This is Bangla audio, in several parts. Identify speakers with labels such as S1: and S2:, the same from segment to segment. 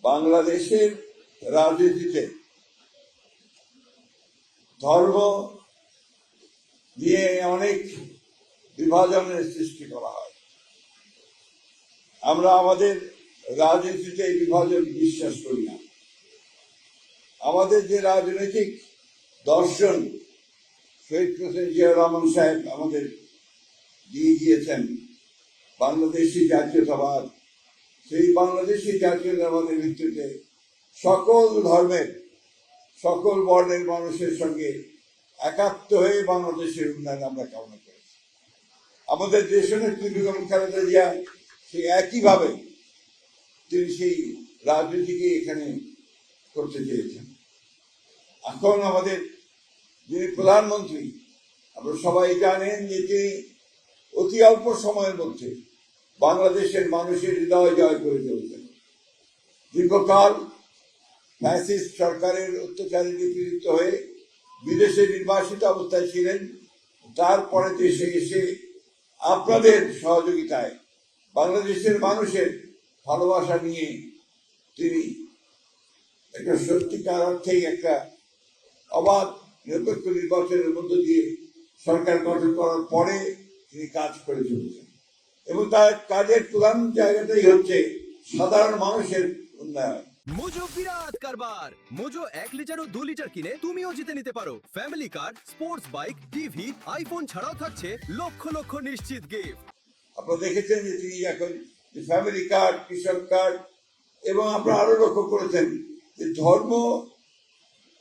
S1: বাংলাদেশের রাজনীতিতে ধর্ম দিয়ে অনেক বিভাজনের সৃষ্টি করা হয়। আমরা আমাদের রাজনীতিতে এই বিভাজন বিশ্বাস করি না। আমাদের যে রাজনৈতিক দর্শন শহীদ প্রেসিডেন্ট জিয়াউর রহমান সাহেব আমাদের দিয়ে গিয়েছেন, বাংলাদেশি জাতীয়তাবাদ, সেই বাংলাদেশি জাতীয়তাবাদের ভিত্তিতে সকল ধর্মের সকল বর্ণের মানুষের সঙ্গে একাত্ম হয়ে বাংলাদেশের উন্নয়ন আমরা কামনা করেছি। আমাদের দেশনেত্রী বেগম খালেদা জিয়া সেই একইভাবে তিনি সেই রাজনীতিকে এখানে করতে চেয়েছেন। এখন আমাদের যিনি প্রধানমন্ত্রী, আমরা সবাই জানেন যে তিনি অতি অল্প সময়ের মধ্যে বাংলাদেশের মানুষের হৃদয় জয় করে চলছেন। দীর্ঘকাল ফ্যাসিস্ট সরকারের অত্যাচারে নিপীড়িত হয়ে বিদেশে নির্বাসিত অবস্থায় ছিলেন। তারপরে দেশে এসে আপনাদের সহযোগিতায় বাংলাদেশের মানুষের ভালোবাসা নিয়ে তিনি একটা সত্যিকার অর্থেই একটা অবাধ নিরপেক্ষ নির্বাচনের মধ্য দিয়ে সরকার গঠন করার পরে তিনি কাজ করে চলেছেন এবং তার কাজের প্রধান জায়গাটাই হচ্ছে সাধারণ মানুষের উন্নয়ন।
S2: মোজো বিরাট কারবার। মোজো 1 লিটার ও 2 লিটার কিনে তুমিও জিতে নিতে পারো ফ্যামিলি কার, স্পোর্টস বাইক, টিভি, আইফোন ছাড়াও থাকছে লক্ষ লক্ষ নিশ্চিত গিফট।
S1: আপনারা দেখেছেন যে তিনি এখন ফ্যামিলি কার্ড, কৃষক কার্ড এবং আপনারা আরো লক্ষ্য করেছেন যে ধর্ম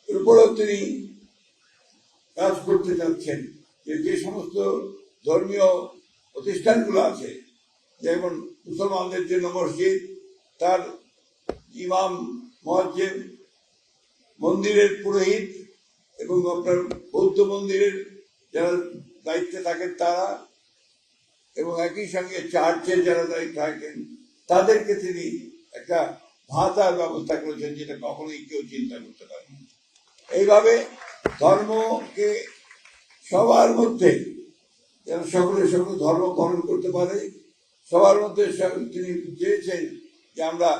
S1: উপরেও তিনি কাজ করতে চাচ্ছেন। যে সমস্ত ধর্মীয় প্রতিষ্ঠানগুলো আছে, যেমন মুসলমানদের জন্য মসজিদ, তার ইমাম, মুয়াজ্জিন, মন্দিরের পুরোহিত এবং আপনার বৌদ্ধ মন্দিরের যারা দায়িত্বে থাকেন তারা, এবং একই সঙ্গে চার্চের যারা দায়িত্ব থাকেন তাদেরকে তিনি একটা ভাতার ব্যবস্থা করেছেন, যেটা কখনোই কেউ চিন্তা করতে পারে। এইভাবে ধর্মকে সবার মধ্যে যেন সকলে সকল ধর্ম পালন করতে পারে, সবার মধ্যে তিনি চেয়েছেন যে আমরা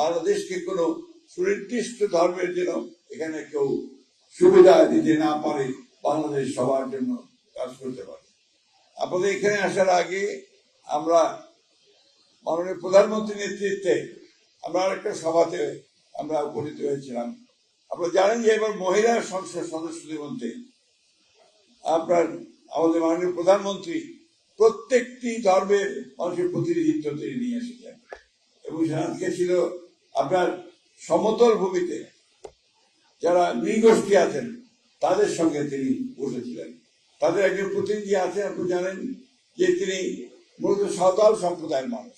S1: বাংলাদেশকে কোনো সুনির্দিষ্ট ধর্মের জন্য এখানে কেউ সুবিধা দিতে না পারে, বাংলাদেশ সবার জন্য কাজ করতে পারে। আপনাদের এখানে আসার আগে আমরা মাননীয় প্রধানমন্ত্রীর নেতৃত্বে আমরা আরেকটা সভাতে আমরা উপনীত হয়েছিলাম। আপনারা জানেন যে এবার মহিলা সংসদ সদস্যদের মধ্যে আপনার আমাদের মাননীয় প্রধানমন্ত্রী প্রত্যেকটি ধর্মের মানুষের প্রতিনিধিত্ব তিনি নিয়ে এসেছেন এবং আজকে ছিল আপনার সমতল ভূমিতে যারা নৃগোষ্ঠী আছেন তাদের সঙ্গে তিনি বসেছিলেন। তাদের একজন প্রতিনিধি আছেন, আপনি জানেন যে তিনি মূলত সাঁওতাল সম্প্রদায়ের মানুষ,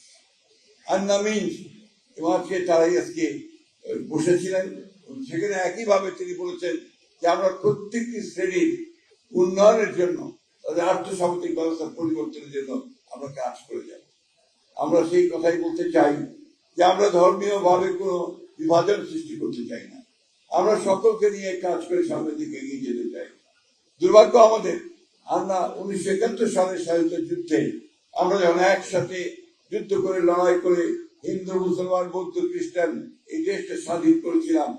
S1: আন্নামিন, এবং আজকে তারাই আজকে বসেছিলেন। সেখানে একইভাবে তিনি বলেছেন যে আমরা প্রত্যেকটি শ্রেণীর উন্নয়নের জন্য, তাদের আর্থসামাজিক ব্যবস্থা পরিবর্তনের জন্য আমরা কাজ করে যাব। আমরা সেই কথাই বলতে চাই যে আমরা ধর্মীয় ভাবে কোনো বিভাজন সৃষ্টি করতে চাই না, আমরা সকলকে নিয়ে কাজ করে সামনের দিকে এগিয়ে যেতে চাই। দুর্ভাগ্য আমাদের, আমরা 1971 সালের স্বাধীনতা যুদ্ধে আমরা যখন একসাথে যুদ্ধ করে লড়াই করে হিন্দু, মুসলমান, বৌদ্ধ, খ্রিস্টান এই দেশটা স্বাধীন করেছিলাম,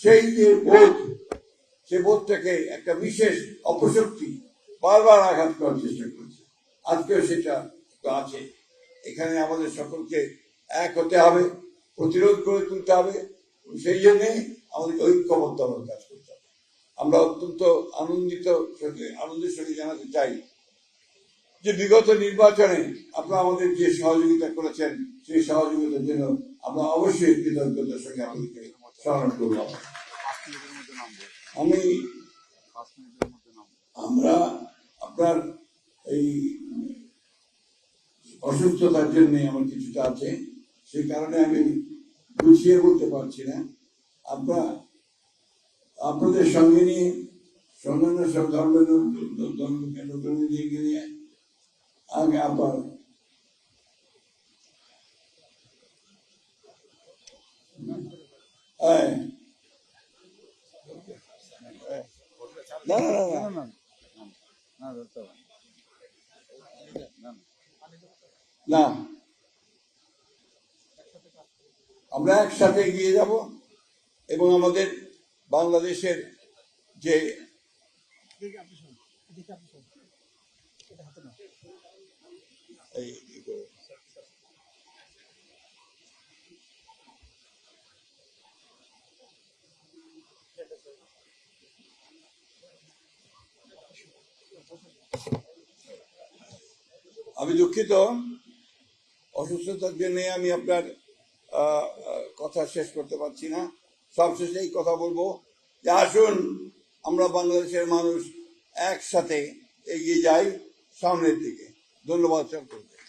S1: সেই যে বোধ, সে বোধটাকে একটা বিশেষ অপশক্তি বারবার আঘাত করার চেষ্টা করেছে। আজকেও সেটা আছে। এখানে আমাদের সকলকে এক হতে হবে, প্রতিরোধ করে তুলতে হবে, সেই জন্যে আমাদের ঐক্যবদ্ধভাবে কাজ করতে হবে। আমরা অত্যন্ত আনন্দের সঙ্গে জানাতে চাই যে বিগত নির্বাচনে আপনারা আমাদের যে সহযোগিতা করেছেন, সেই সহযোগিতার জন্য আমরা অবশ্যই কৃতজ্ঞতার সঙ্গে আমাদেরকে স্মরণ করব। আমরা আপনার এই অসুস্থতার জন্য আমার কিছুটা আছে, সেই কারণে আমি গুছিয়ে বলতে পারছি না। আপনাদের সঙ্গে নিয়ে অন্যান্য সব ধর্মের নিয়ে আগে আবার না আমরা একসাথে এগিয়ে যাব এবং আমাদের বাংলাদেশের যে আমি দুঃখিত, অসুস্থতার জন্য আমি আপনার কথা শেষ করতে পারছি না। সবশেষে এই কথা বলবো যে আসুন আমরা বাংলাদেশের মানুষ একসাথে এগিয়ে যাই সামনের দিকে। ধন্যবাদ সকলকে।